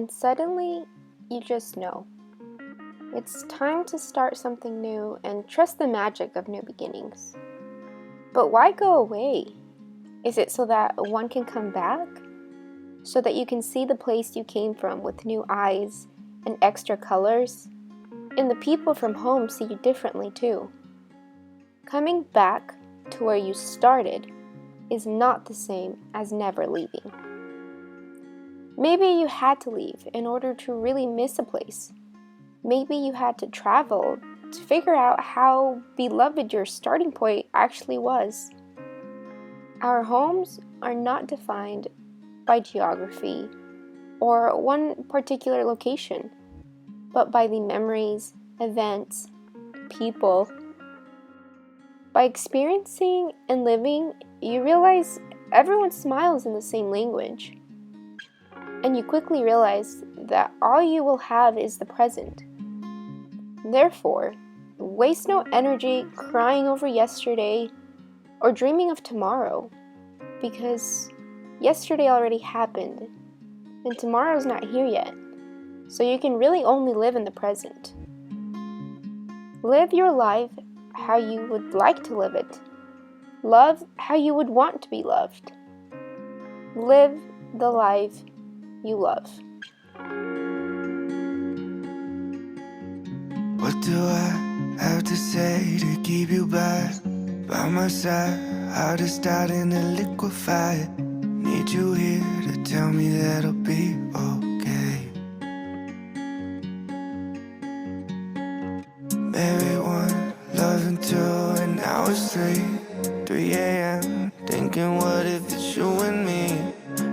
and suddenly you just know. It's time to start something new and trust the magic of new beginnings. But why go away? Is it so that one can come back? So that you can see the place you came from with new eyes and extra colors? And the people from home see you differently too. Coming back to where you started is not the same as never leaving. Maybe you had to leave in order to really miss a place. Maybe you had to travel to figure out how beloved your starting point actually was. Our homes are not defined by geography or one particular location, but by the memories, events, people. By experiencing and living, you realize everyone smiles in the same language. And you quickly realize that all you will have is the present. Therefore, waste no energy crying over yesterday or dreaming of tomorrow, because yesterday already happened and tomorrow's not here yet, so you can really only live in the present. Live your life how you would like to live it. Love how you would want to be loved. Live the life you love. What do I have to say to keep you by my side? How to start in a liquefy. Need you here to tell me that I'll be okay. Married one, loving two, and now it's 3 a.m. Thinking what if it's you and me?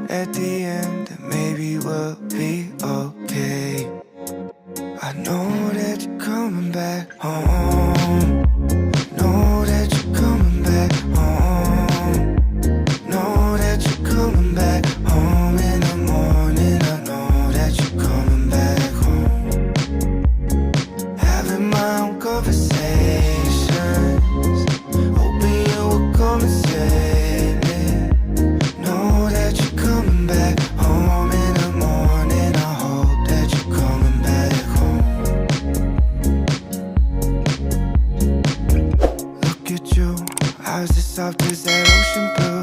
At the end, that maybe we'll be okay. I know that you're coming back home. Know that you're coming back home. Know that you're coming back home in the morning. I know that you're coming back home. Having my own conversations, hoping you will come and save me. Know that you're coming back home in the morning. I hope that you're coming back home. Look at you, eyes as soft as that ocean blue.